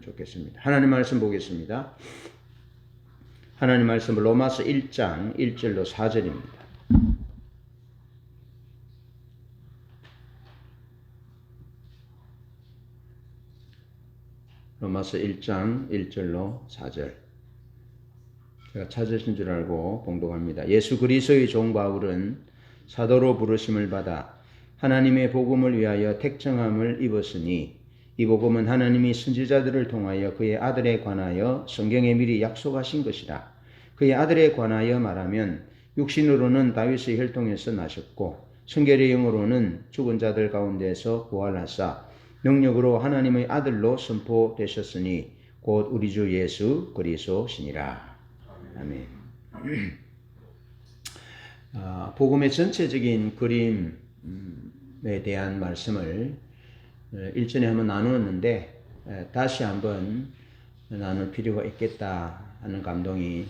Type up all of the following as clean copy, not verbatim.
되었으면 좋겠습니다. 하나님 말씀 보겠습니다. 하나님 말씀은 로마서 1장 1절로 4절입니다. 로마서 1장 1절로 4절. 제가 찾으신 줄 알고 봉독합니다. 예수 그리스도의 종 바울은 사도로 부르심을 받아 하나님의 복음을 위하여 택정함을 입었으니 이 복음은 하나님이 선지자들을 통하여 그의 아들에 관하여 성경에 미리 약속하신 것이라. 그의 아들에 관하여 말하면 육신으로는 다윗의 혈통에서 나셨고 성결의 영으로는 죽은 자들 가운데서 부활하사 능력으로 하나님의 아들로 선포되셨으니 곧 우리 주 예수 그리스도시니라. 아멘. 복음의 전체적인 그림에 대한 말씀을 일전에 한번 나누었는데 다시 한번 나눌 필요가 있겠다 하는 감동이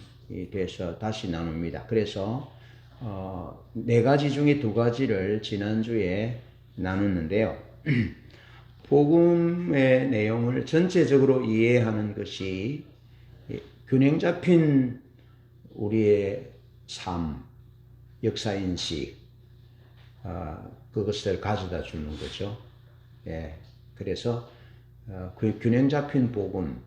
돼서 다시 나눕니다. 그래서 네 가지 중에 두 가지를 지난주에 나눴는데요. 복음의 내용을 전체적으로 이해하는 것이 균형 잡힌 우리의 삶, 역사인식, 그것을 가져다 주는 거죠. 예, 그래서 그 균형 잡힌 복음,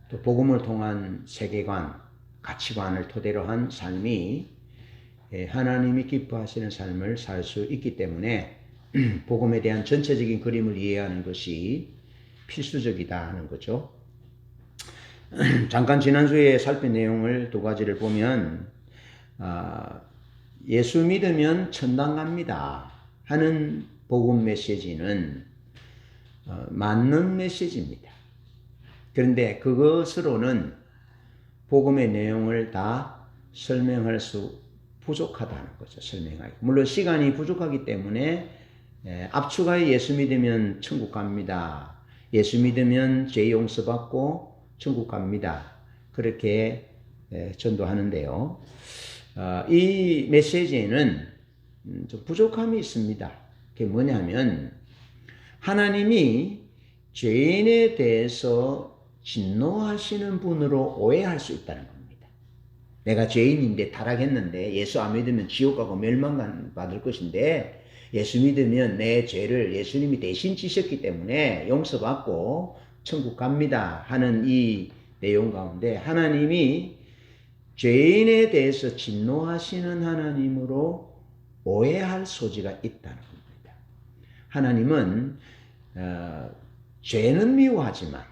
또 복음을 통한 세계관, 가치관을 토대로 한 삶이 하나님이 기뻐하시는 삶을 살 수 있기 때문에 복음에 대한 전체적인 그림을 이해하는 것이 필수적이다 하는 거죠. 잠깐 지난주에 살핀 내용을 두 가지를 보면 예수 믿으면 천당 갑니다 하는 복음 메시지는 맞는 메시지입니다. 그런데 그것으로는 복음의 내용을 다 설명할 수 부족하다는 거죠. 설명하기. 물론 시간이 부족하기 때문에 압축하여 예수 믿으면 천국 갑니다. 예수 믿으면 죄 용서받고 천국 갑니다. 그렇게 전도하는데요. 이 메시지에는 좀 부족함이 있습니다. 그게 뭐냐면 하나님이 죄인에 대해서 진노하시는 분으로 오해할 수 있다는 겁니다. 내가 죄인인데 타락했는데 예수 안 믿으면 지옥 가고 멸망 받을 것인데 예수 믿으면 내 죄를 예수님이 대신 지셨기 때문에 용서받고 천국 갑니다 하는 이 내용 가운데 하나님이 죄인에 대해서 진노하시는 하나님으로 오해할 소지가 있다는 겁니다. 하나님은 죄는 미워하지만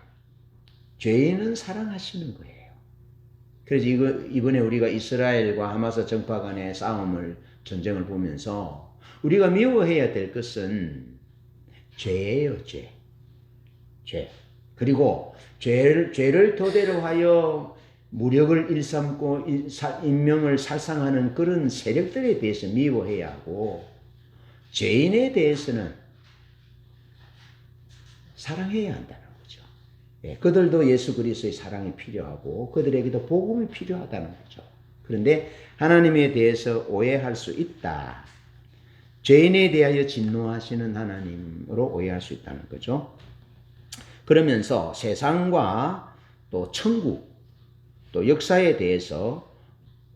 죄인은 사랑하시는 거예요. 그래서 이번에 우리가 이스라엘과 하마스 정파 간의 전쟁을 보면서 우리가 미워해야 될 것은 죄예요, 죄. 그리고 죄를 토대로 하여 무력을 일삼고 인명을 살상하는 그런 세력들에 대해서 미워해야 하고 죄인에 대해서는 사랑해야 한다는 거죠. 그들도 예수 그리스도의 사랑이 필요하고 그들에게도 복음이 필요하다는 거죠. 그런데 하나님에 대해서 오해할 수 있다. 죄인에 대하여 진노하시는 하나님으로 오해할 수 있다는 거죠. 그러면서 세상과 또 천국, 또 역사에 대해서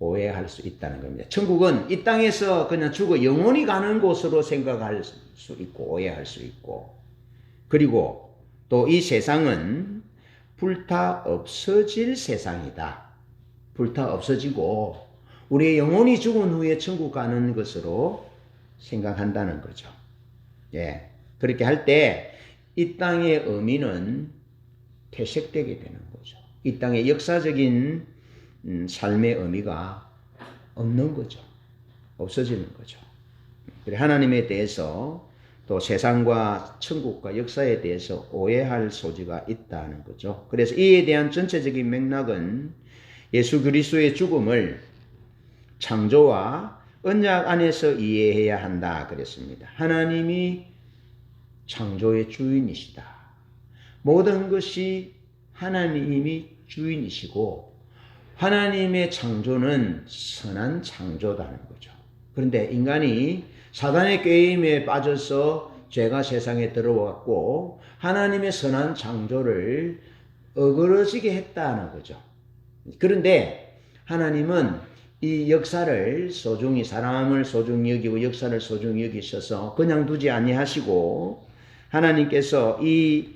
오해할 수 있다는 겁니다. 천국은 이 땅에서 그냥 죽어 영원히 가는 곳으로 생각할 수 있고 오해할 수 있고 그리고 또 이 세상은 불타 없어질 세상이다. 불타 없어지고 우리의 영혼이 죽은 후에 천국 가는 것으로 생각한다는 거죠. 예. 그렇게 할 때 이 땅의 의미는 퇴색되게 되는 거죠. 이 땅의 역사적인 삶의 의미가 없는 거죠. 없어지는 거죠. 그래 하나님에 대해서 또 세상과 천국과 역사에 대해서 오해할 소지가 있다는 거죠. 그래서 이에 대한 전체적인 맥락은 예수 그리스도의 죽음을 창조와 언약 안에서 이해해야 한다 그랬습니다. 하나님이 창조의 주인이시다. 모든 것이 하나님이 주인이시고 하나님의 창조는 선한 창조다는 거죠. 그런데 인간이 사단의 게임에 빠져서 죄가 세상에 들어왔고 하나님의 선한 창조를 어그러지게 했다는 거죠. 그런데 하나님은 이 역사를 소중히, 사람을 소중히 여기고 역사를 소중히 여기셔서 그냥 두지 아니하시고 하나님께서 이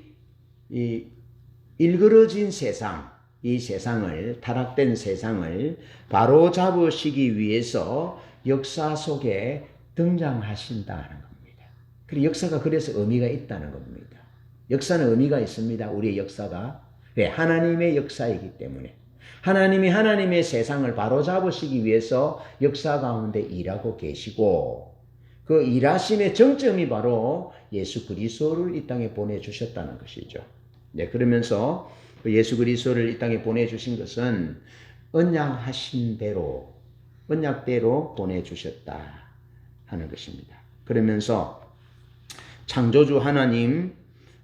일그러진 세상, 이 세상을, 타락된 세상을 바로 잡으시기 위해서 역사 속에 등장하신다는 겁니다. 그리고 역사가 그래서 의미가 있다는 겁니다. 역사는 의미가 있습니다. 우리의 역사가. 왜? 하나님의 역사이기 때문에. 하나님이 하나님의 세상을 바로 잡으시기 위해서 역사 가운데 일하고 계시고 그 일하심의 정점이 바로 예수 그리스도를 이 땅에 보내주셨다는 것이죠. 네, 그러면서 예수 그리스도를 이 땅에 보내주신 것은 언약하신 대로, 언약대로 보내주셨다 하는 것입니다. 그러면서 창조주 하나님,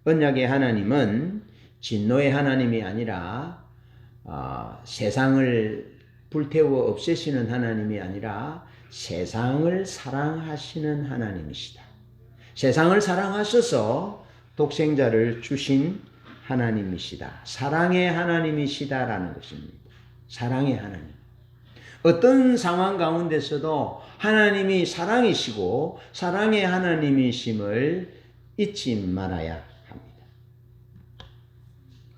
언약의 하나님은 진노의 하나님이 아니라 세상을 불태워 없애시는 하나님이 아니라 세상을 사랑하시는 하나님이시다. 세상을 사랑하셔서 독생자를 주신 하나님이시다. 사랑의 하나님이시다라는 것입니다. 사랑의 하나님. 어떤 상황 가운데서도 하나님이 사랑이시고 사랑의 하나님이심을 잊지 말아야 합니다.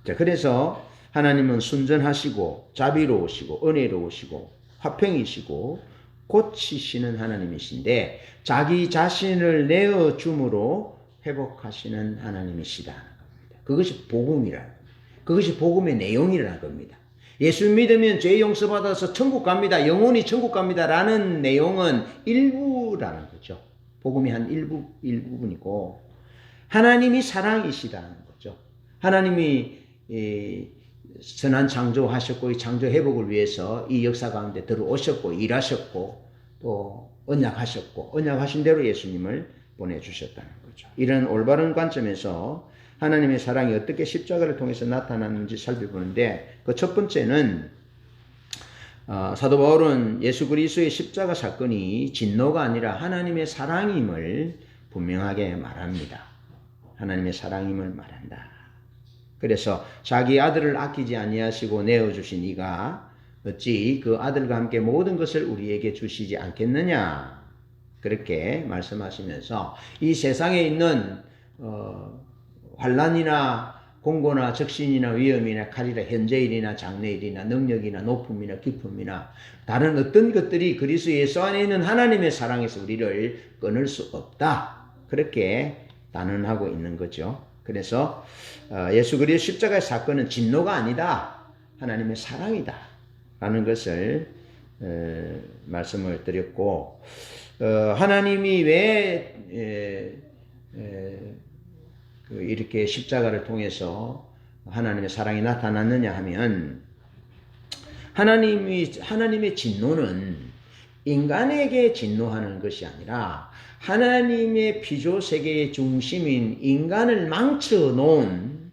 자, 그래서 하나님은 순전하시고 자비로우시고 은혜로우시고 화평이시고 고치시는 하나님이신데 자기 자신을 내어줌으로 회복하시는 하나님이시다는 겁니다. 그것이 복음이라는 겁니다. 그것이 복음의 내용이라는 겁니다. 예수 믿으면 죄 용서받아서 천국 갑니다. 영원히 천국 갑니다. 라는 내용은 일부라는 거죠. 복음이 한 일부분이고 하나님이 사랑이시다는 거죠. 하나님이 선한 창조하셨고 이 창조 회복을 위해서 이 역사 가운데 들어오셨고 일하셨고 또 언약하신 대로 예수님을 보내주셨다는 거죠. 이런 올바른 관점에서 하나님의 사랑이 어떻게 십자가를 통해서 나타났는지 살펴보는데 그 첫 번째는 사도 바울은 예수 그리스도의 십자가 사건이 진노가 아니라 하나님의 사랑임을 분명하게 말합니다. 하나님의 사랑임을 말한다. 그래서 자기 아들을 아끼지 아니하시고 내어주신 이가 어찌 그 아들과 함께 모든 것을 우리에게 주시지 않겠느냐 그렇게 말씀하시면서 이 세상에 있는 환난이나 공고나 적신이나 위험이나 칼이나 현재일이나 장래일이나 능력이나 높음이나 기쁨이나 다른 어떤 것들이 그리스도 예수 안에 있는 하나님의 사랑에서 우리를 끊을 수 없다. 그렇게 단언하고 있는 거죠. 그래서 예수 그리스도 십자가의 사건은 진노가 아니다. 하나님의 사랑이다. 라는 것을 말씀을 드렸고 하나님이 왜 이렇게 십자가를 통해서 하나님의 사랑이 나타났느냐 하면 하나님의 진노는 인간에게 진노하는 것이 아니라 하나님의 피조세계의 중심인 인간을 망쳐놓은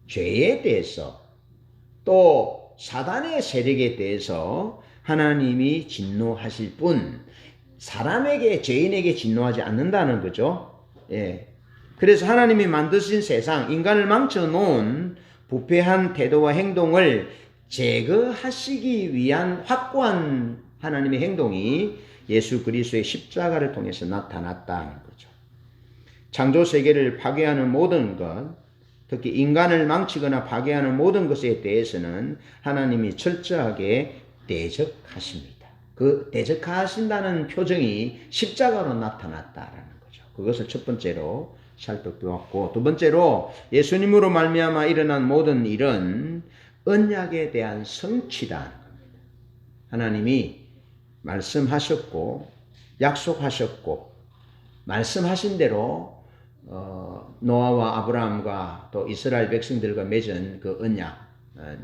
죄에 대해서 또 사단의 세력에 대해서 하나님이 진노하실 뿐 사람에게 죄인에게 진노하지 않는다는 거죠. 예. 그래서 하나님이 만드신 세상 인간을 망쳐놓은 부패한 태도와 행동을 제거하시기 위한 확고한 하나님의 행동이 예수 그리스도의 십자가를 통해서 나타났다는 거죠. 창조 세계를 파괴하는 모든 것, 특히 인간을 망치거나 파괴하는 모든 것에 대해서는 하나님이 철저하게 대적하십니다. 그 대적하신다는 표정이 십자가로 나타났다라는 거죠. 그것을 첫 번째로 살펴보았고 두 번째로 예수님으로 말미암아 일어난 모든 일은 언약에 대한 성취라는 겁니다. 하나님이 말씀하셨고 약속하셨고 말씀하신 대로 노아와 아브라함과 또 이스라엘 백성들과 맺은 그 언약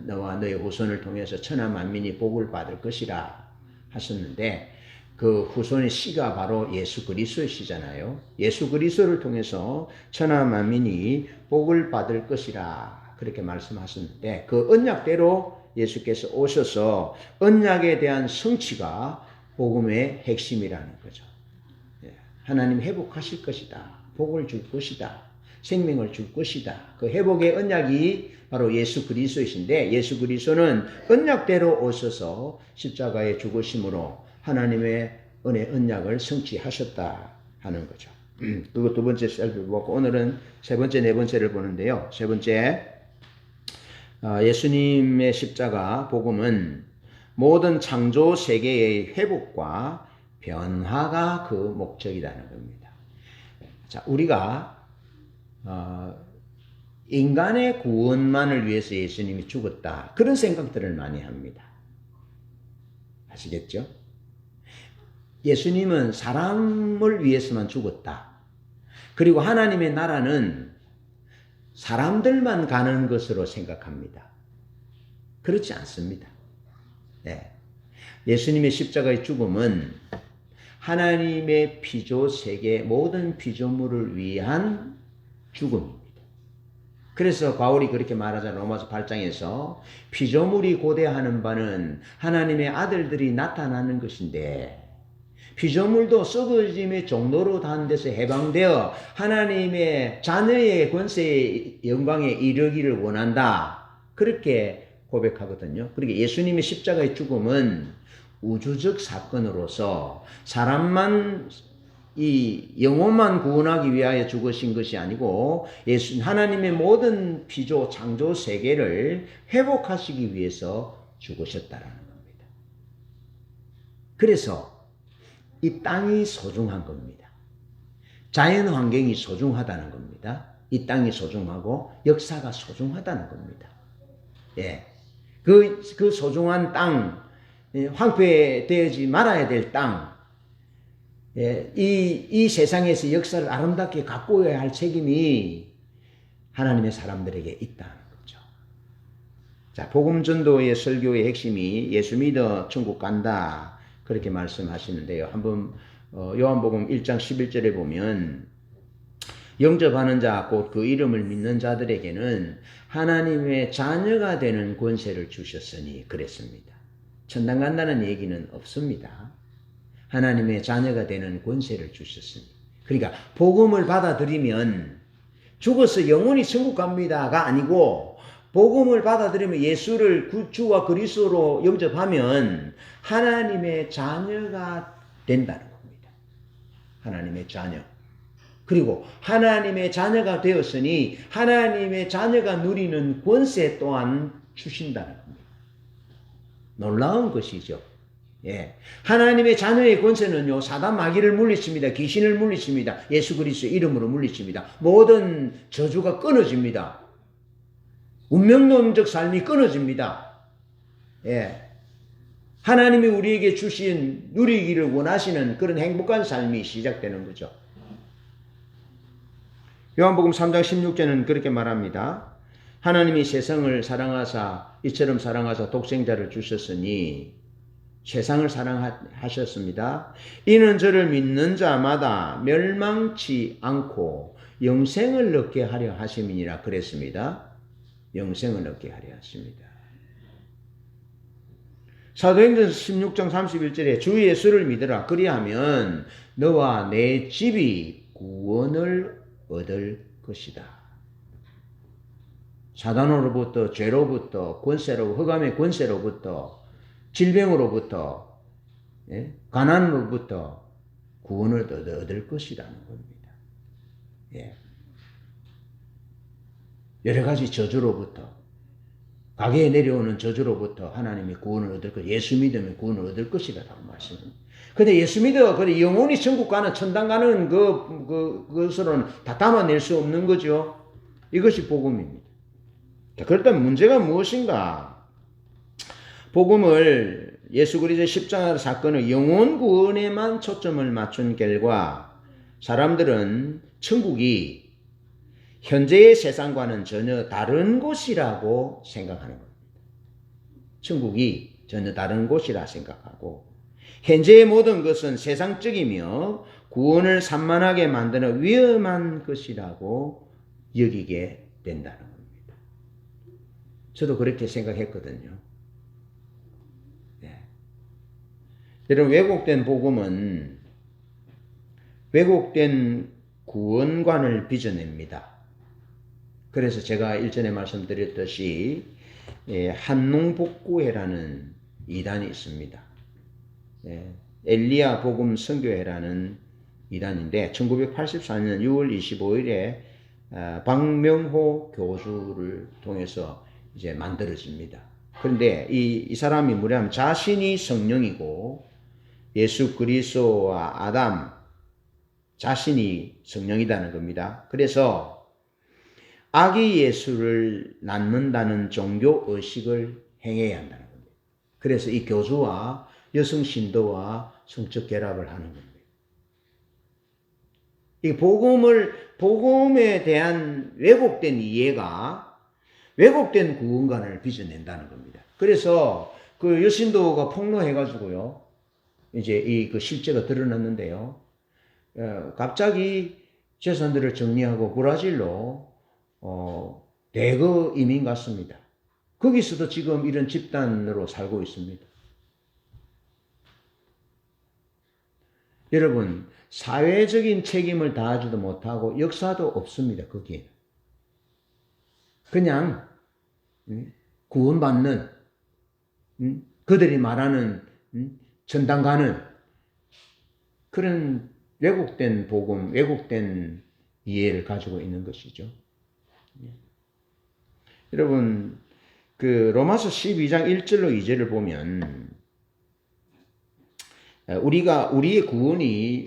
너와 너의 후손을 통해서 천하 만민이 복을 받을 것이라 하셨는데 그 후손의 씨가 바로 예수 그리스도의 씨잖아요. 예수 그리스도를 통해서 천하 만민이 복을 받을 것이라 그렇게 말씀하셨는데 그 언약대로 예수께서 오셔서 언약에 대한 성취가 복음의 핵심이라는 거죠. 하나님 회복하실 것이다. 복을 줄 것이다. 생명을 줄 것이다. 그 회복의 언약이 바로 예수 그리스도이신데 예수 그리스도는 언약대로 오셔서 십자가의 죽으심으로 하나님의 은혜 언약을 성취하셨다 하는 거죠. 그거 두 번째 살펴보고 오늘은 세 번째, 네 번째를 보는데요. 세 번째, 예수님의 십자가 복음은 모든 창조 세계의 회복과 변화가 그 목적이라는 겁니다. 자, 우리가 인간의 구원만을 위해서 예수님이 죽었다. 그런 생각들을 많이 합니다. 아시겠죠? 예수님은 사람을 위해서만 죽었다. 그리고 하나님의 나라는 사람들만 가는 것으로 생각합니다. 그렇지 않습니다. 네. 예수님의 십자가의 죽음은 하나님의 피조 세계 모든 피조물을 위한 죽음입니다. 그래서 바울이 그렇게 말하잖아요. 로마서 8장에서 피조물이 고대하는 바는 하나님의 아들들이 나타나는 것인데 피조물도 썩어짐의 종로로 단 데서 해방되어 하나님의 자녀의 권세의 영광에 이르기를 원한다. 그렇게 고백하거든요. 그러니까 예수님의 십자가의 죽음은 우주적 사건으로서 사람만 이 영혼만 구원하기 위하여 죽으신 것이 아니고 하나님의 모든 피조 창조 세계를 회복하시기 위해서 죽으셨다라는 겁니다. 그래서 이 땅이 소중한 겁니다. 자연 환경이 소중하다는 겁니다. 이 땅이 소중하고 역사가 소중하다는 겁니다. 예. 그 소중한 땅, 황폐되지 말아야 될 땅, 예, 이 세상에서 역사를 아름답게 가꾸어야 할 책임이 하나님의 사람들에게 있다는 거죠. 자, 복음 전도의 설교의 핵심이 예수 믿어 천국 간다. 그렇게 말씀하시는데요. 한번 요한복음 1장 11절에 보면 영접하는 자, 곧 그 이름을 믿는 자들에게는 하나님의 자녀가 되는 권세를 주셨으니 그랬습니다. 천당 간다는 얘기는 없습니다. 하나님의 자녀가 되는 권세를 주셨으니. 그러니까 복음을 받아들이면 죽어서 영원히 천국 갑니다가 아니고 복음을 받아들이면 예수를 주와 그리스도로 영접하면 하나님의 자녀가 된다는 겁니다. 하나님의 자녀. 그리고 하나님의 자녀가 되었으니 하나님의 자녀가 누리는 권세 또한 주신다는 겁니다. 놀라운 것이죠. 예. 하나님의 자녀의 권세는요, 사단 마귀를 물리칩니다. 귀신을 물리칩니다. 예수 그리스도의 이름으로 물리칩니다. 모든 저주가 끊어집니다. 운명론적 삶이 끊어집니다. 예. 하나님이 우리에게 주신 누리기를 원하시는 그런 행복한 삶이 시작되는 거죠. 요한복음 3장 16절은 그렇게 말합니다. 하나님이 세상을 사랑하사 이처럼 사랑하사 독생자를 주셨으니 세상을 사랑하셨습니다. 이는 저를 믿는 자마다 멸망치 않고 영생을 얻게 하려 하심이니라 그랬습니다. 영생을 얻게 하려 하십니다. 사도행전 16장 31절에 주 예수를 믿으라. 그리하면 너와 내 집이 구원을 얻을 것이다. 사단으로부터, 죄로부터, 권세로, 흑암의 권세로부터, 질병으로부터, 예? 가난으로부터 구원을 얻을 것이라는 겁니다. 예. 여러 가지 저주로부터, 가게에 내려오는 저주로부터 하나님이 구원을 얻을 것, 예수 믿으면 구원을 얻을 것이라고 말씀합니다. 근데 예수 믿어, 그래 영원히 천국 가는, 천당 가는 그것으로는 다 담아낼 수 없는 거죠. 이것이 복음입니다. 자, 그렇다면 문제가 무엇인가? 복음을 예수 그리스도의 십자가 사건의 영혼 구원에만 초점을 맞춘 결과 사람들은 천국이 현재의 세상과는 전혀 다른 곳이라고 생각하는 겁니다. 천국이 전혀 다른 곳이라 생각하고 현재의 모든 것은 세상적이며 구원을 산만하게 만드는 위험한 것이라고 여기게 된다는 겁니다. 저도 그렇게 생각했거든요. 네. 여러분, 왜곡된 복음은 왜곡된 구원관을 빚어냅니다. 그래서 제가 일전에 말씀드렸듯이 한농복구회라는 이단이 있습니다. 엘리야 복음 선교회라는 이단인데 1984년 6월 25일에 박명호 교주를 통해서 이제 만들어집니다. 그런데 이 사람이 뭐냐면 자신이 성령이고 예수 그리스도와 아담 자신이 성령이라는 겁니다. 그래서 아기 예수를 낳는다는 종교 의식을 행해야 한다는 겁니다. 그래서 이 교주와 여성 신도와 성적 결합을 하는 겁니다. 이 복음에 대한 왜곡된 이해가 왜곡된 구원관을 빚어낸다는 겁니다. 그래서 그 여신도가 폭로해가지고요, 이제 그 실제가 드러났는데요, 갑자기 재산들을 정리하고 브라질로 대거 이민 갔습니다. 거기서도 지금 이런 집단으로 살고 있습니다. 여러분, 사회적인 책임을 다하지도 못하고 역사도 없습니다. 거기에 그냥 구원받는 그들이 말하는 전당 가는 그런 왜곡된 복음, 왜곡된 이해를 가지고 있는 것이죠. 여러분, 그 로마서 12장 1절로 2절을 보면 우리의 구원이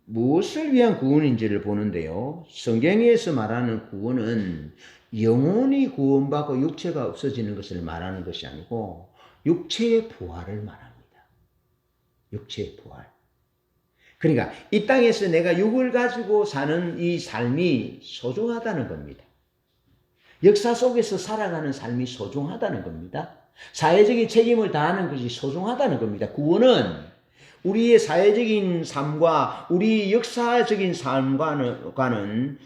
무엇을 위한 구원인지를 보는데요. 성경에서 말하는 구원은 영혼이 구원받고 육체가 없어지는 것을 말하는 것이 아니고 육체의 부활을 말합니다. 육체의 부활. 그러니까 이 땅에서 내가 육을 가지고 사는 이 삶이 소중하다는 겁니다. 역사 속에서 살아가는 삶이 소중하다는 겁니다. 사회적인 책임을 다하는 것이 소중하다는 겁니다. 구원은 우리의 사회적인 삶과 우리 역사적인 삶과는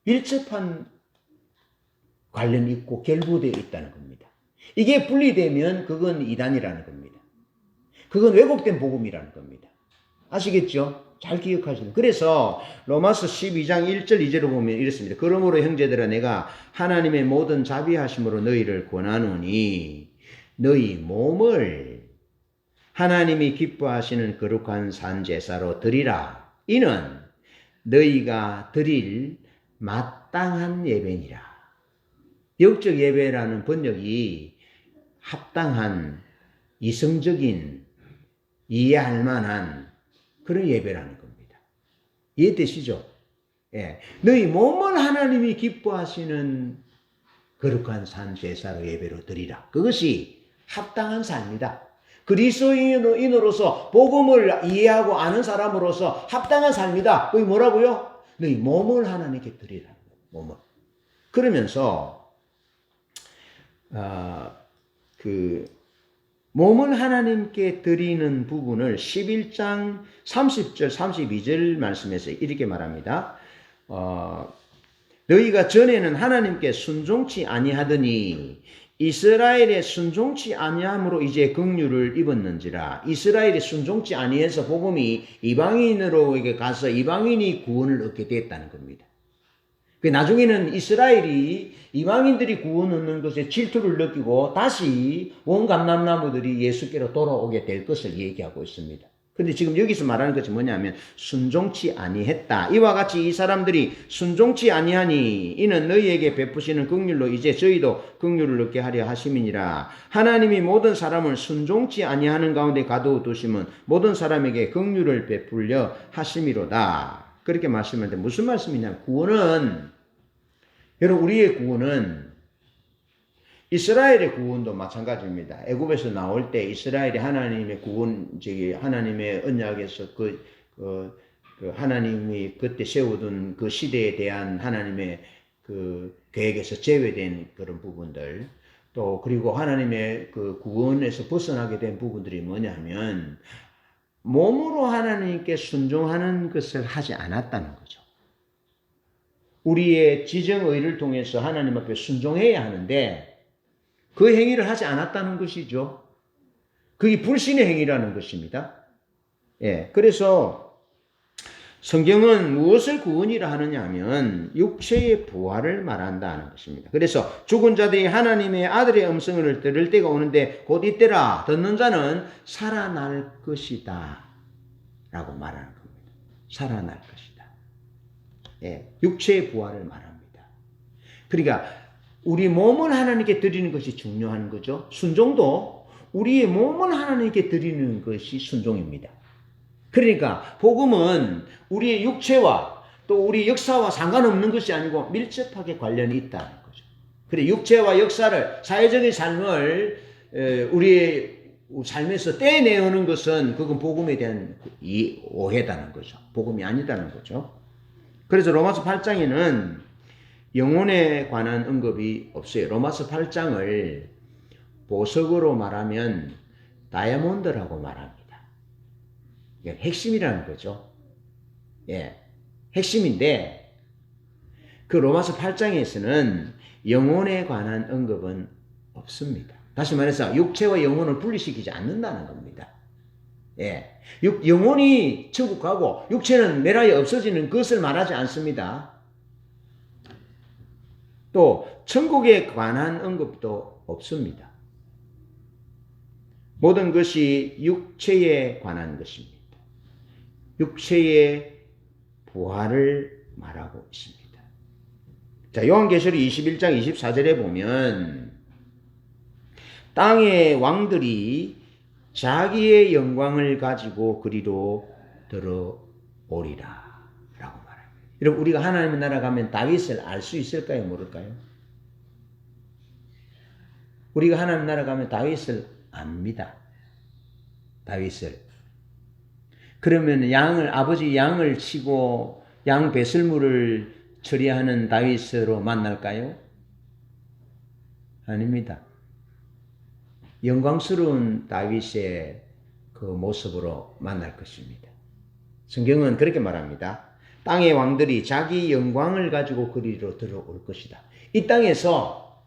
밀접한 관련이 있고 결부되어 있다는 겁니다. 이게 분리되면 그건 이단이라는 겁니다. 그건 왜곡된 복음이라는 겁니다. 아시겠죠? 잘 기억하시는. 그래서 로마서 12장 1절 2절을 보면 이렇습니다. 그러므로 형제들아 내가 하나님의 모든 자비하심으로 너희를 권하노니 너희 몸을 하나님이 기뻐하시는 거룩한 산제사로 드리라. 이는 너희가 드릴 마땅한 예배니라. 영적 예배라는 번역이 합당한, 이성적인, 이해할 만한 그런 예배라는 겁니다. 이해되시죠? 예. 너희 몸을 하나님이 기뻐하시는 거룩한 산제사로 예배로 드리라. 그것이 합당한 삶이다. 그리스도인으로서 복음을 이해하고 아는 사람으로서 합당한 삶이다. 그게 뭐라고요? 너희 몸을 하나님께 드리라는 거예요. 몸을. 그러면서 몸을 하나님께 드리는 부분을 11장 30절 32절 말씀에서 이렇게 말합니다. 너희가 전에는 하나님께 순종치 아니하더니 이스라엘의 순종치 아니함으로 이제 긍휼을 입었는지라. 이스라엘이 순종치 아니해서 복음이 이방인으로에게 가서 이방인이 구원을 얻게 됐다는 겁니다. 나중에는 이스라엘이 이방인들이 구원 얻는 것에 질투를 느끼고 다시 온 감람나무들이 예수께로 돌아오게 될 것을 얘기하고 있습니다. 근데 지금 여기서 말하는 것이 뭐냐면 순종치 아니했다. 이와 같이 이 사람들이 순종치 아니하니 이는 너희에게 베푸시는 긍휼로 이제 저희도 긍휼을 얻게 하려 하심이니라. 하나님이 모든 사람을 순종치 아니하는 가운데 가두어두심은 모든 사람에게 긍휼을 베풀려 하심이로다. 그렇게 말씀하는데 무슨 말씀이냐? 구원은, 여러분, 우리의 구원은 이스라엘의 구원도 마찬가지입니다. 애굽에서 나올 때 이스라엘이 하나님의 구원, 하나님의 언약에서 하나님이 그때 세워둔 그 시대에 대한 하나님의 그 계획에서 제외된 그런 부분들, 또 그리고 하나님의 그 구원에서 벗어나게 된 부분들이 뭐냐면 몸으로 하나님께 순종하는 것을 하지 않았다는 거죠. 우리의 지정의를 통해서 하나님 앞에 순종해야 하는데 그 행위를 하지 않았다는 것이죠. 그게 불신의 행위라는 것입니다. 예, 그래서 성경은 무엇을 구원이라 하느냐 하면 육체의 부활을 말한다는 것입니다. 그래서 죽은 자들이 하나님의 아들의 음성을 들을 때가 오는데 곧 이때라 듣는 자는 살아날 것이다 라고 말하는 겁니다. 살아날 것이다. 예, 육체의 부활을 말합니다. 그러니까 우리 몸을 하나님께 드리는 것이 중요한 거죠. 순종도 우리의 몸을 하나님께 드리는 것이 순종입니다. 그러니까 복음은 우리의 육체와 또 우리 역사와 상관없는 것이 아니고 밀접하게 관련이 있다는 거죠. 그래 육체와 역사를 사회적인 삶을 우리의 삶에서 떼내오는 것은 그건 복음에 대한 오해다는 거죠. 복음이 아니다는 거죠. 그래서 로마서 8장에는 영혼에 관한 언급이 없어요. 로마서 8장을 보석으로 말하면 다이아몬드라고 말합니다. 핵심이라는 거죠. 예, 핵심인데 그 로마서 8장에서는 영혼에 관한 언급은 없습니다. 다시 말해서 육체와 영혼을 분리시키지 않는다는 겁니다. 예, 영혼이 천국 가고 육체는 멸하여 없어지는 것을 말하지 않습니다. 또 천국에 관한 언급도 없습니다. 모든 것이 육체에 관한 것입니다. 육체의 부활을 말하고 있습니다. 자, 요한계시록 21장 24절에 보면 땅의 왕들이 자기의 영광을 가지고 그리로 들어오리라 라고 말합니다. 여러분 우리가 하나님의 나라 가면 다윗을 알 수 있을까요? 모를까요? 우리가 하나님 나라 가면 다윗을 압니다. 다윗을. 그러면 아버지 양을 치고 양 배설물을 처리하는 다윗으로 만날까요? 아닙니다. 영광스러운 다윗의 그 모습으로 만날 것입니다. 성경은 그렇게 말합니다. 땅의 왕들이 자기 영광을 가지고 그리로 들어올 것이다. 이 땅에서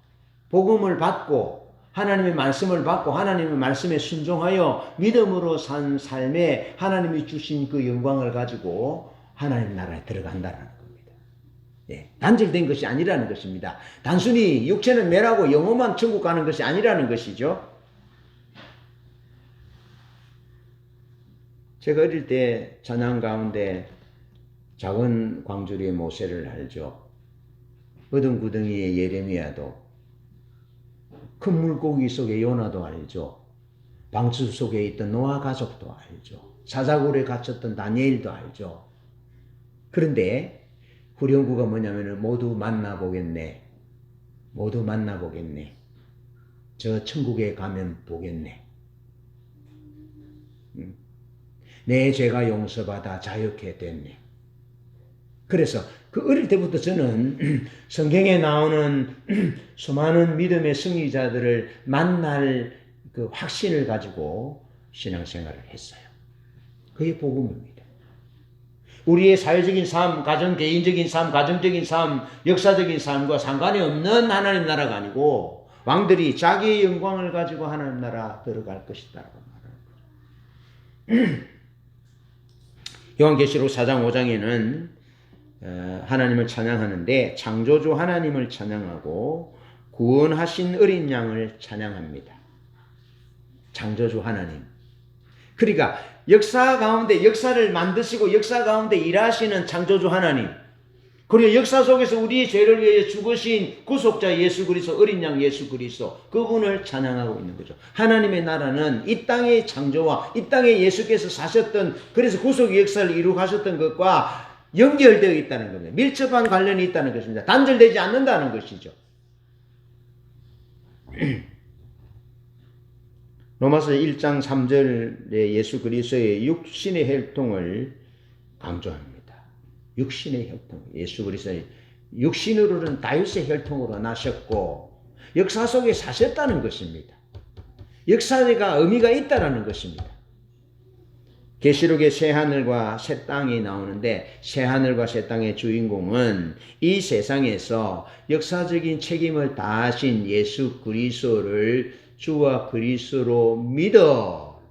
복음을 받고 하나님의 말씀을 받고 하나님의 말씀에 순종하여 믿음으로 산 삶에 하나님이 주신 그 영광을 가지고 하나님 나라에 들어간다는 겁니다. 예, 단절된 것이 아니라는 것입니다. 단순히 육체는 멸하고 영혼만 천국 가는 것이 아니라는 것이죠. 제가 어릴 때 찬양 가운데 작은 광주리의 모세를 알죠. 어둠 구덩이의 예레미야도 큰 물고기 속의 요나도 알죠. 방주 속에 있던 노아 가족도 알죠. 사자굴에 갇혔던 다니엘도 알죠. 그런데 후렴구가 뭐냐면 모두 만나보겠네. 모두 만나보겠네. 저 천국에 가면 보겠네. 내 죄가 용서받아 자유케 됐네. 그래서 그 어릴 때부터 저는 성경에 나오는 수많은 믿음의 승리자들을 만날 그 확신을 가지고 신앙생활을 했어요. 그게 복음입니다. 우리의 사회적인 삶, 개인적인 삶, 가정적인 삶, 역사적인 삶과 상관이 없는 하나님 나라가 아니고 왕들이 자기의 영광을 가지고 하나님 나라 들어갈 것이다라고 말하는 거죠. 요한계시록 4장 5장에는 하나님을 찬양하는데 창조주 하나님을 찬양하고 구원하신 어린 양을 찬양합니다. 창조주 하나님. 그러니까 역사 가운데 역사를 만드시고 역사 가운데 일하시는 창조주 하나님. 그리고 역사 속에서 우리의 죄를 위해 죽으신 구속자 예수 그리스도 어린 양 예수 그리스도 그분을 찬양하고 있는 거죠. 하나님의 나라는 이 땅의 창조와 이 땅에 예수께서 사셨던 그래서 구속의 역사를 이루가셨던 것과 연결되어 있다는 겁니다. 밀접한 관련이 있다는 것입니다. 단절되지 않는다는 것이죠. 로마서 1장 3절에 예수 그리스도의 육신의 혈통을 강조합니다. 육신의 혈통. 예수 그리스도의 육신으로는 다윗의 혈통으로 나셨고 역사 속에 사셨다는 것입니다. 역사가 의미가 있다는 것입니다. 계시록의 새하늘과 새 땅이 나오는데 새하늘과 새 땅의 주인공은 이 세상에서 역사적인 책임을 다하신 예수 그리스도를 주와 그리스도로 믿어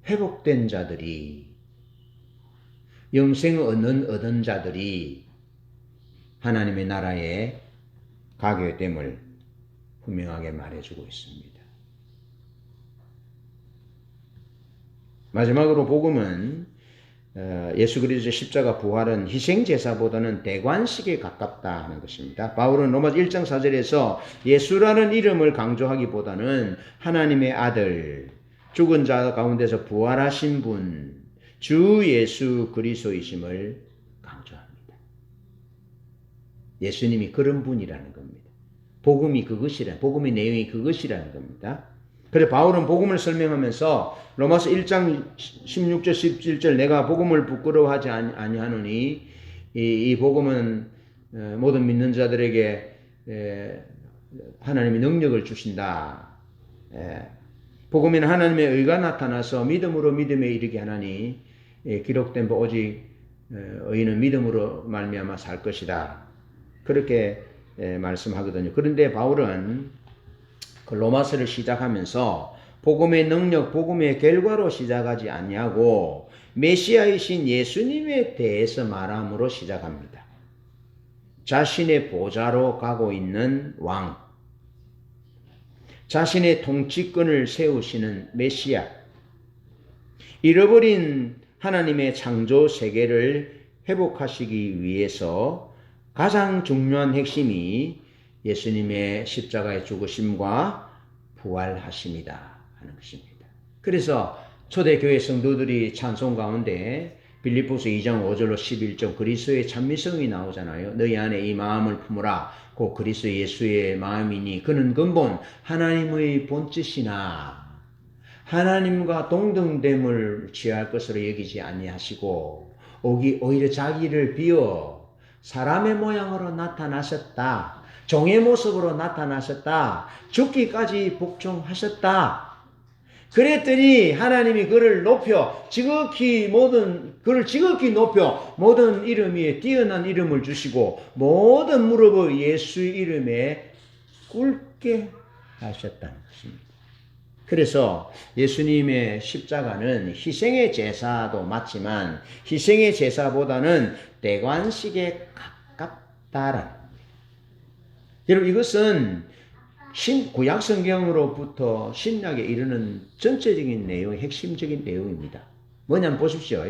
회복된 자들이 영생을 얻은 자들이 하나님의 나라에 가게 됨을 분명하게 말해주고 있습니다. 마지막으로 복음은 예수 그리스도의 십자가 부활은 희생제사보다는 대관식에 가깝다 하는 것입니다. 바울은 로마서 1장 4절에서 예수라는 이름을 강조하기보다는 하나님의 아들, 죽은 자 가운데서 부활하신 분, 주 예수 그리스도이심을 강조합니다. 예수님이 그런 분이라는 겁니다. 복음의 내용이 그것이라는 겁니다. 그래서 바울은 복음을 설명하면서 로마서 1장 16절 17절 내가 복음을 부끄러워하지 아니하노니 이 복음은 모든 믿는 자들에게 하나님이 능력을 주신다. 복음에는 하나님의 의가 나타나서 믿음으로 믿음에 이르게 하나니 기록된 바 오직 의인은 믿음으로 말미암아 살 것이다. 그렇게 말씀하거든요. 그런데 바울은 그 로마서를 시작하면서 복음의 능력, 복음의 결과로 시작하지 아니하고 메시아이신 예수님에 대해서 말함으로 시작합니다. 자신의 보좌로 가고 있는 왕, 자신의 통치권을 세우시는 메시아, 잃어버린 하나님의 창조 세계를 회복하시기 위해서 가장 중요한 핵심이 예수님의 십자가의 죽으심과 부활하심이다 하는 것입니다. 그래서 초대교회 성도들이 찬송 가운데 빌립보서 2장 5절로 11절 그리스도의 찬미성이 나오잖아요. 너희 안에 이 마음을 품으라. 곧 그리스도 예수의 마음이니 그는 근본 하나님의 본뜻이나 하나님과 동등됨을 취할 것으로 여기지 아니하시고 오히려 자기를 비워 사람의 모양으로 나타나셨다. 종의 모습으로 나타나셨다. 죽기까지 복종하셨다. 그랬더니 하나님이 그를 높여 그를 지극히 높여 모든 이름 위에 뛰어난 이름을 주시고 모든 무릎을 예수 이름에 꿇게 하셨다는 것입니다. 그래서 예수님의 십자가는 희생의 제사도 맞지만 희생의 제사보다는 대관식에 가깝다라는 겁니다. 여러분 이것은 구약 성경으로부터 신약에 이르는 전체적인 내용, 핵심적인 내용입니다. 뭐냐면 보십시오.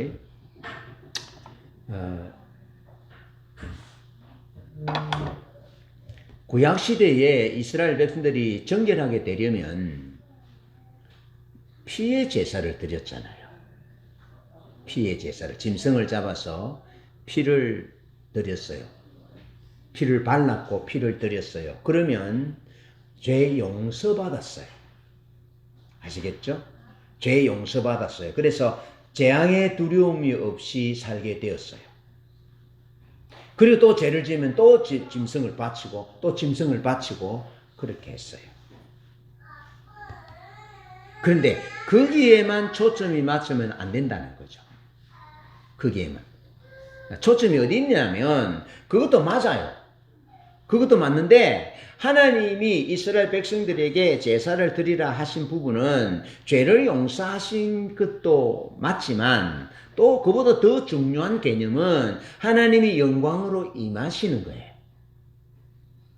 구약 시대에 이스라엘 백성들이 정결하게 되려면 피의 제사를 드렸잖아요. 피의 제사를 짐승을 잡아서 피를 드렸어요. 피를 발랐고 피를 드렸어요. 그러면 죄 용서받았어요. 아시겠죠? 죄 용서받았어요. 그래서 재앙의 두려움이 없이 살게 되었어요. 그리고 또 죄를 지으면 또 짐승을 바치고 또 짐승을 바치고 그렇게 했어요. 그런데 거기에만 초점이 맞추면 안 된다는 거죠. 거기에만. 초점이 어디 있냐면 그것도 맞아요. 그것도 맞는데 하나님이 이스라엘 백성들에게 제사를 드리라 하신 부분은 죄를 용서하신 것도 맞지만 또 그보다 더 중요한 개념은 하나님이 영광으로 임하시는 거예요.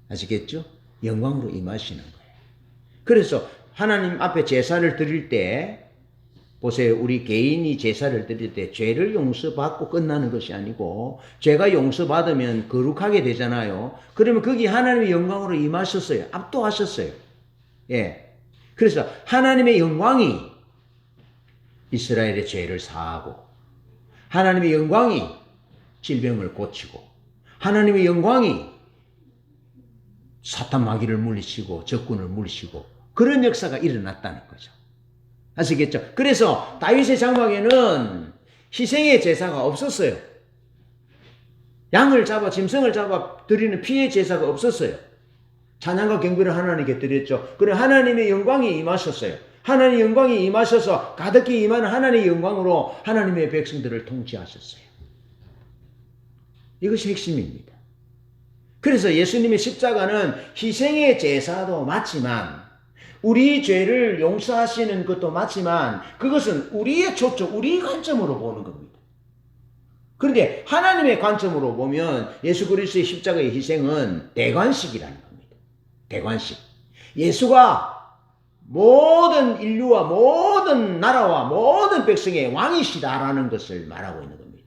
아시겠죠? 영광으로 임하시는 거예요. 그래서 하나님 앞에 제사를 드릴 때 보세요. 우리 개인이 제사를 드릴 때 죄를 용서받고 끝나는 것이 아니고 죄가 용서받으면 거룩하게 되잖아요. 그러면 거기 하나님의 영광으로 임하셨어요. 압도하셨어요. 예. 그래서 하나님의 영광이 이스라엘의 죄를 사하고 하나님의 영광이 질병을 고치고 하나님의 영광이 사탄 마귀를 물리치고 적군을 물리치고 그런 역사가 일어났다는 거죠. 아시겠죠? 그래서 다윗의 장막에는 희생의 제사가 없었어요. 양을 잡아 짐승을 잡아 드리는 피의 제사가 없었어요. 찬양과 경배를 하나님께 드렸죠. 그래 하나님의 영광이 임하셨어요. 하나님의 영광이 임하셔서 가득히 임하는 하나님의 영광으로 하나님의 백성들을 통치하셨어요. 이것이 핵심입니다. 그래서 예수님의 십자가는 희생의 제사도 맞지만 우리 죄를 용서하시는 것도 맞지만 그것은 우리의 초점, 우리 관점으로 보는 겁니다. 그런데 하나님의 관점으로 보면 예수 그리스도의 십자가의 희생은 대관식이라는 겁니다. 대관식. 예수가 모든 인류와 모든 나라와 모든 백성의 왕이시다라는 것을 말하고 있는 겁니다.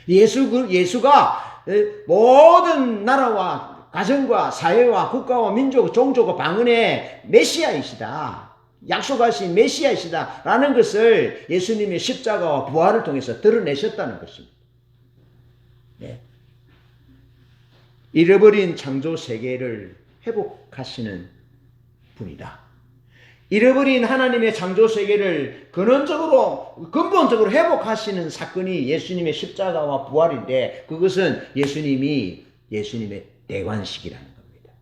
예수가 모든 나라와 가정과 사회와 국가와 민족, 종족과 방언의 메시아이시다. 약속하신 메시아이시다라는 것을 예수님의 십자가와 부활을 통해서 드러내셨다는 것입니다. 네. 잃어버린 창조 세계를 회복하시는 분이다. 잃어버린 하나님의 창조 세계를 근본적으로 회복하시는 사건이 예수님의 십자가와 부활인데, 그것은 예수님의 대관식이라는 겁니다.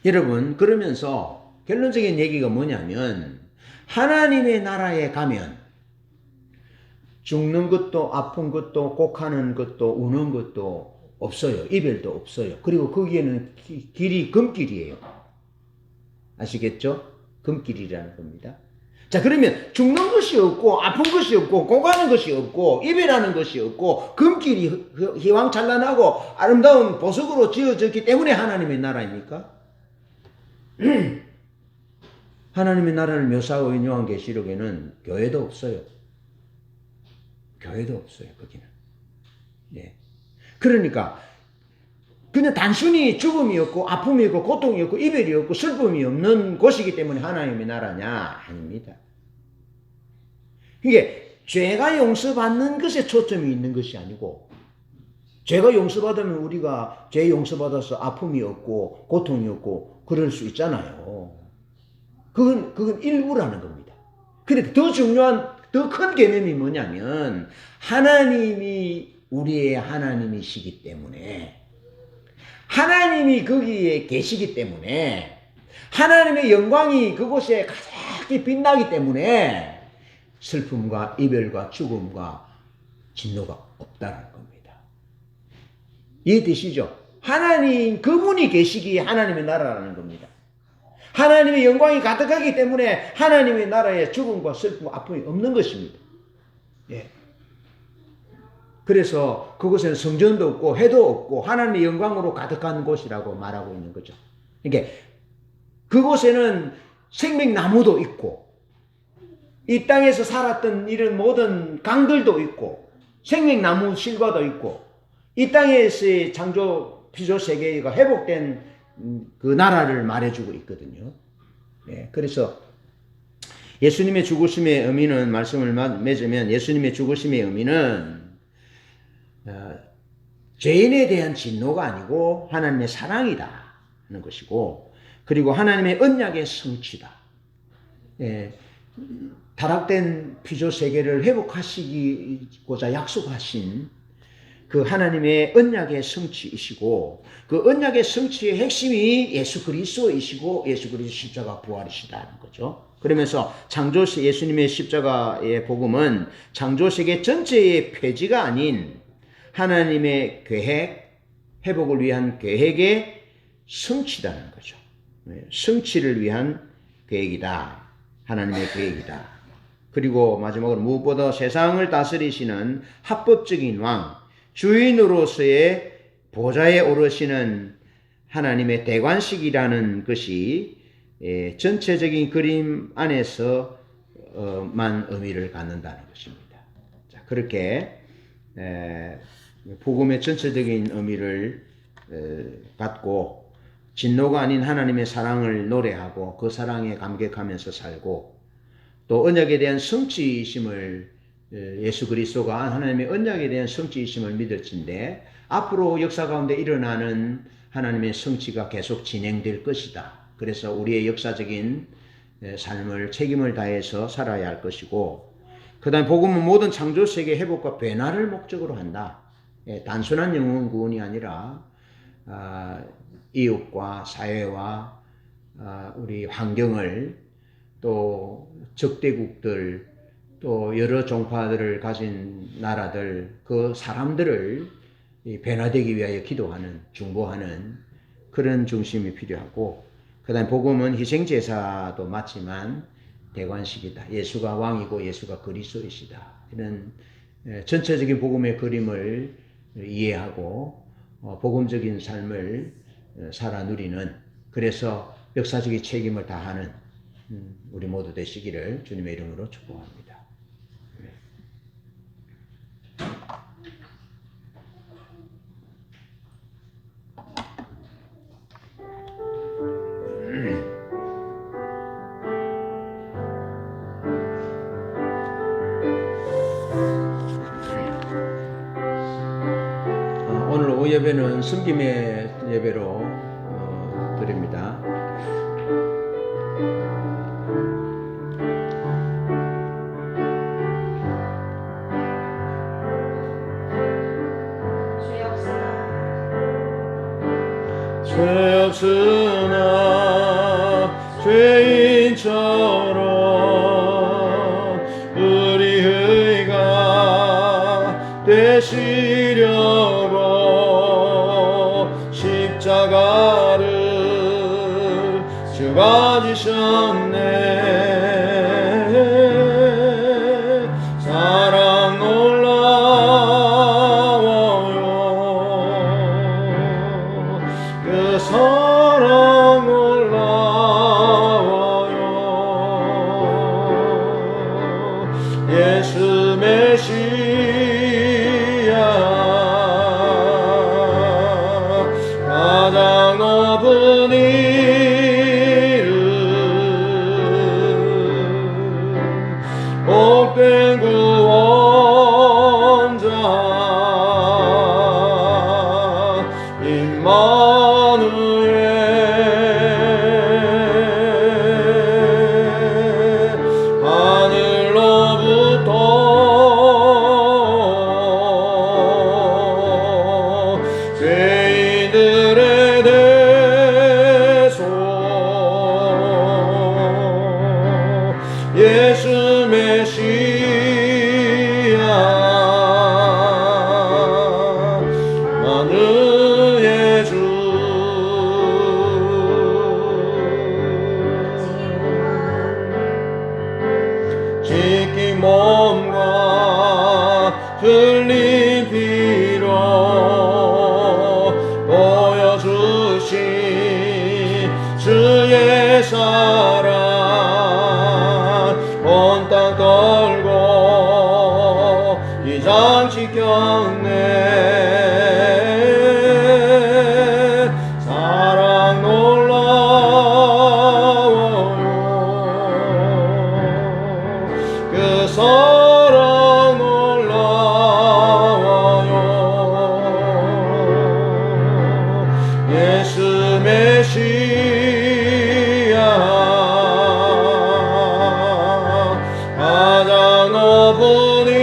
여러분, 그러면서 결론적인 얘기가 뭐냐면, 하나님의 나라에 가면 죽는 것도 아픈 것도 곡하는 것도 우는 것도 없어요. 이별도 없어요. 그리고 거기에는 길이 금길이에요. 아시겠죠? 금길이라는 겁니다. 자, 그러면 죽는 것이 없고 아픈 것이 없고 고가는 것이 없고 이별하는 것이 없고 금길이 희왕찬란하고 아름다운 보석으로 지어졌기 때문에 하나님의 나라입니까? 하나님의 나라를 묘사하고 있는 요한계시록에는 교회도 없어요. 교회도 없어요, 거기는. 예. 그러니까 그냥 단순히 죽음이 없고 아픔이 없고 고통이 없고 이별이 없고 슬픔이 없는 곳이기 때문에 하나님의 나라냐? 아닙니다. 이게 죄가 용서받는 것에 초점이 있는 것이 아니고, 죄가 용서받으면 우리가 죄 용서받아서 아픔이 없고 고통이 없고 그럴 수 있잖아요. 그건 일부라는 겁니다. 그런데 더 중요한 더 큰 개념이 뭐냐면, 하나님이 우리의 하나님이시기 때문에, 하나님이 거기에 계시기 때문에, 하나님의 영광이 그곳에 가득히 빛나기 때문에 슬픔과 이별과 죽음과 진노가 없다는 겁니다. 이해되시죠? 하나님, 그분이 계시기에 하나님의 나라라는 겁니다. 하나님의 영광이 가득하기 때문에 하나님의 나라에 죽음과 슬픔과 아픔이 없는 것입니다. 예. 그래서 그곳에는 성전도 없고 해도 없고 하나님의 영광으로 가득한 곳이라고 말하고 있는 거죠. 그러니까 그곳에는 생명나무도 있고 이 땅에서 살았던 이런 모든 강들도 있고 생명나무 실과도 있고 이 땅에서의 창조 피조 세계가 회복된 그 나라를 말해주고 있거든요. 네, 그래서 예수님의 죽으심의 의미는, 말씀을 맺으면 예수님의 죽으심의 의미는 죄인에 대한 진노가 아니고 하나님의 사랑이다 하는 것이고, 그리고 하나님의 언약의 성취다. 예, 타락된 피조 세계를 회복하시고자 약속하신 그 하나님의 언약의 성취이시고, 그 언약의 성취의 핵심이 예수 그리스도이시고 예수 그리스도 십자가 부활이시다는 거죠. 그러면서 예수님의 십자가의 복음은 창조세계 전체의 폐지가 아닌 하나님의 계획, 회복을 위한 계획의 성취다는 거죠. 성취를 위한 계획이다. 하나님의 계획이다. 그리고 마지막으로 무엇보다 세상을 다스리시는 합법적인 왕, 주인으로서의 보좌에 오르시는 하나님의 대관식이라는 것이 전체적인 그림 안에서만 의미를 갖는다는 것입니다. 자, 그렇게 복음의 전체적인 의미를 갖고 진노가 아닌 하나님의 사랑을 노래하고 그 사랑에 감격하면서 살고, 또 언약에 대한 성취이심을, 예수 그리스도가 하나님의 언약에 대한 성취이심을 믿을진데 앞으로 역사 가운데 일어나는 하나님의 성취가 계속 진행될 것이다. 그래서 우리의 역사적인 삶을 책임을 다해서 살아야 할 것이고, 그 다음에 복음은 모든 창조세계 회복과 변화를 목적으로 한다. 단순한 영혼 구원이 아니라 이웃과 사회와 우리 환경을, 또 적대국들, 또 여러 종파들을 가진 나라들, 그 사람들을 변화되기 위하여 기도하는, 중보하는 그런 중심이 필요하고, 그 다음에 복음은 희생제사도 맞지만 대관식이다. 예수가 왕이고 예수가 그리스도이시다. 이런 전체적인 복음의 그림을 이해하고 복음적인 삶을 살아 누리는, 그래서 역사적인 책임을 다하는 우리 모두 되시기를 주님의 이름으로 축복합니다. 오늘 오후 예배는 숨김의 예배로 드립니다. 죄 없으나 죄인처럼 우리 의가 되시려고 십자가를 주가 지셨네. 사랑 놀라워요. 그 사랑 놀라워요. 예수 메시아 가장 높은 이름 복된 구원자 임마누엘 하늘로부터 죄인들의 대소 예수 메시아 만유의 주 지킨 몸과 흘린 피로 보여주신 주의 사랑 온 땅 떨고 이 장 지켰네. 사랑 놀라워요. 그 사랑 놀라워요. 예수 메시아 가장 높은 이름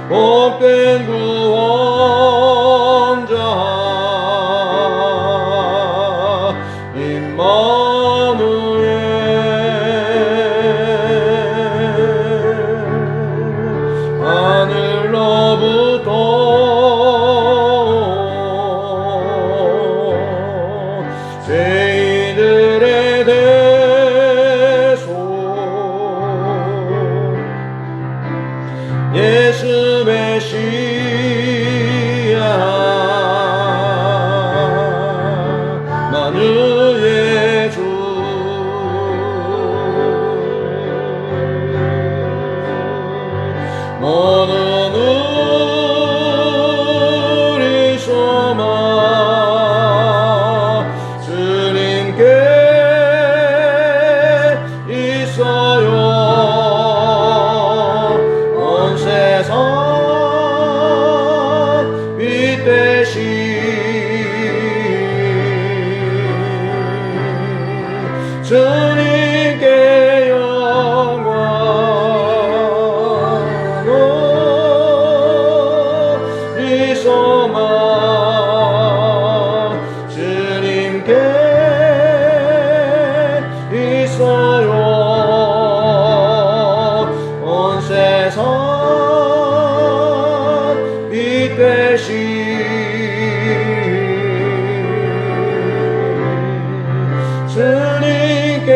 복된 구원자 임마누엘 하늘로부터 죄인들의 대소 예수 메시아 만유의 주 모든 우리 소망 주님께 있어요. 온 세상 빛 되신 주님께 영광 우리 소망 주님께 있어요. 온 세상 빛 되신 주님께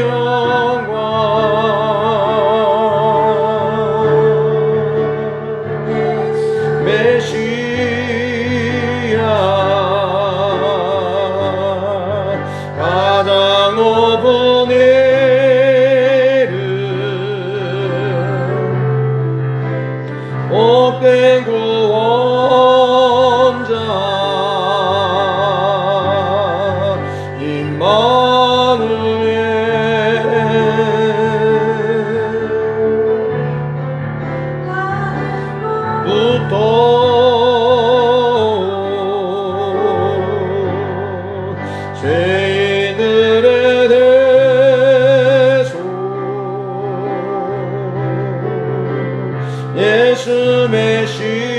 영광 죄인들에 대해서 예수 메시